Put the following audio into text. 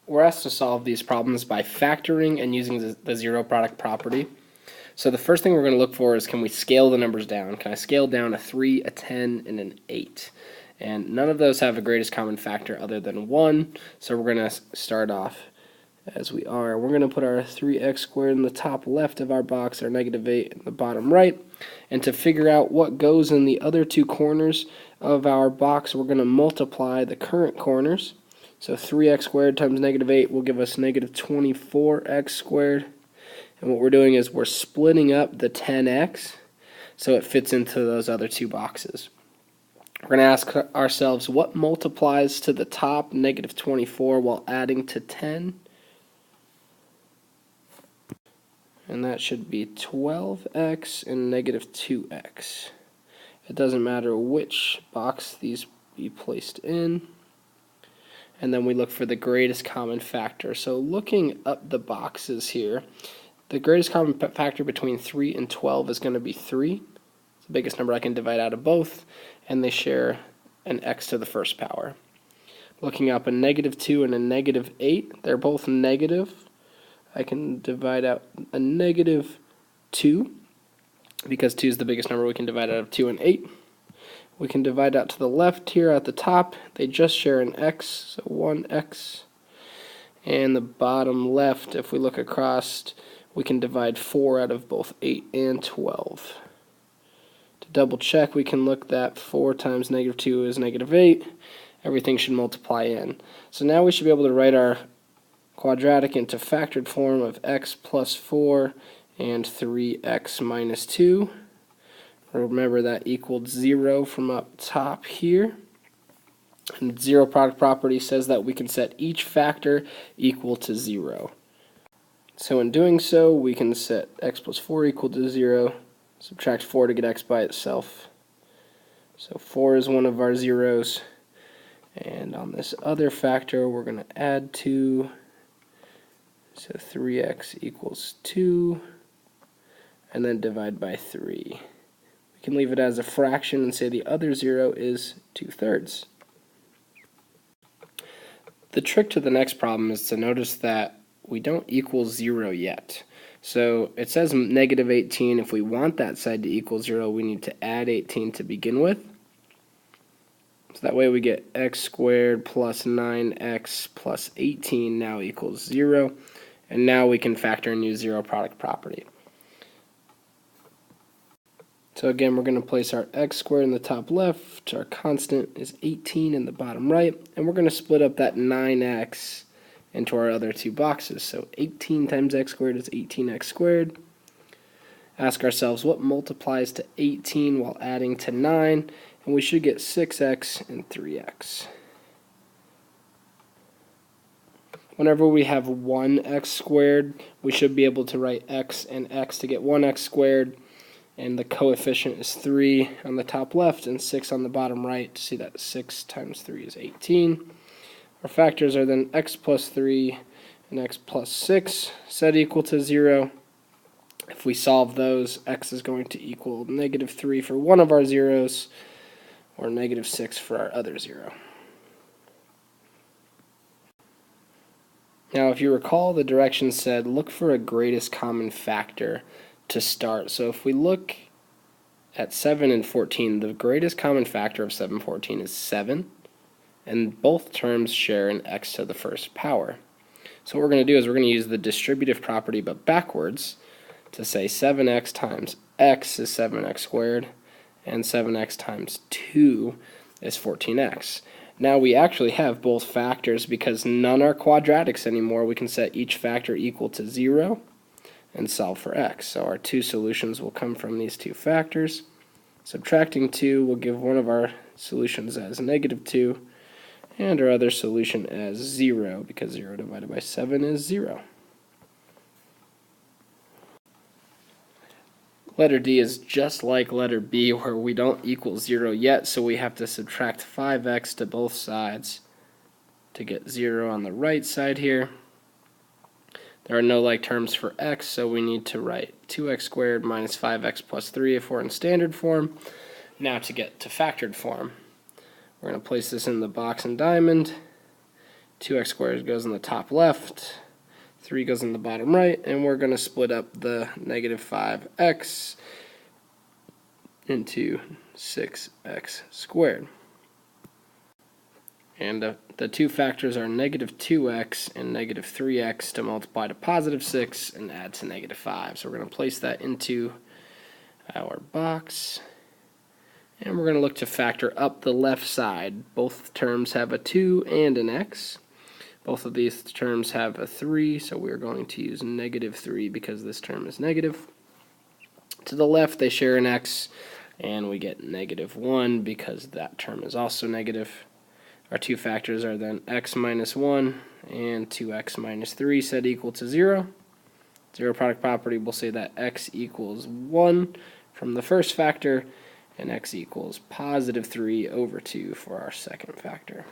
we're asked to solve these problems by factoring and using the zero product property. So the first thing we're going to look for is, can we scale the numbers down? Can I scale down a 3, a 10, and an 8? And none of those have a greatest common factor other than 1, so we're going to start off as we are. We're going to put our 3x squared in the top left of our box, our negative 8 in the bottom right. And to figure out what goes in the other two corners of our box, we're going to multiply the current corners. So 3x squared times negative 8 will give us negative 24x squared. And what we're doing is we're splitting up the 10x so it fits into those other two boxes. We're going to ask ourselves, what multiplies to the top negative 24 while adding to 10? And that should be 12x and negative 2x. It doesn't matter which box these be placed in. And then we look for the greatest common factor. So looking up the boxes here, the greatest common factor between 3 and 12 is going to be 3. It's the biggest number I can divide out of both, and they share an x to the first power. Looking up a negative 2 and a negative 8, they're both negative. I can divide out a negative 2, because 2 is the biggest number we can divide out of 2 and 8. We can divide out to the left here at the top. They just share an x, so 1x. And the bottom left, if we look across, we can divide 4 out of both 8 and 12. To double check, we can look that 4 times negative 2 is negative 8. Everything should multiply in. So now we should be able to write our quadratic into factored form of x plus 4 and 3x minus 2. Remember that equaled 0 from up top here. And zero product property says that we can set each factor equal to 0. So in doing so, we can set x plus 4 equal to 0, subtract 4 to get x by itself. So 4 is one of our zeros. And on this other factor, we're going to add 2. So 3x equals 2, and then divide by 3. We can leave it as a fraction and say the other 0 is 2/3. The trick to the next problem is to notice that we don't equal 0 yet. So it says negative 18. If we want that side to equal 0, we need to add 18 to begin with. So that way we get x squared plus 9x plus 18 now equals 0. And now we can factor and use zero product property. So again, we're going to place our x squared in the top left, our constant is 18 in the bottom right, and we're going to split up that 9x into our other two boxes. So 18 times x squared is 18x squared. Ask ourselves, what multiplies to 18 while adding to 9, and we should get 6x and 3x. Whenever we have 1x squared, we should be able to write x and x to get 1x squared, and the coefficient is 3 on the top left and 6 on the bottom right to see that 6 times 3 is 18. Our factors are then x plus 3 and x plus 6 set equal to 0. If we solve those, x is going to equal negative 3 for one of our zeros, or negative 6 for our other 0. Now, if you recall, the directions said look for a greatest common factor to start. So if we look at 7 and 14, the greatest common factor of 7 and 14 is 7, and both terms share an x to the first power. So what we're going to do is we're going to use the distributive property but backwards to say 7x times x is 7x squared, and 7x times 2 is 14x. Now we actually have both factors because none are quadratics anymore. We can set each factor equal to 0 and solve for x. So our two solutions will come from these two factors. Subtracting 2 will give one of our solutions as negative 2, and our other solution as 0, because 0 divided by 7 is 0. Letter D is just like letter B, where we don't equal 0 yet, so we have to subtract 5x to both sides to get 0 on the right side here. There are no like terms for x, so we need to write 2x squared minus 5x plus 3 if we're in standard form. Now to get to factored form, we're going to place this in the box and diamond. 2x squared goes in the top left, 3 goes in the bottom right, and we're going to split up the negative 5x into 6x squared. And the two factors are negative 2x and negative 3x to multiply to positive 6 and add to negative 5. So we're going to place that into our box. And we're going to look to factor up the left side. Both terms have a 2 and an x. Both of these terms have a 3, so we're going to use negative 3 because this term is negative. To the left, they share an x, and we get negative 1 because that term is also negative. Our two factors are then x minus 1 and 2x minus 3 set equal to 0. Zero product property will say that x equals 1 from the first factor, and x equals positive 3 over 2 for our second factor.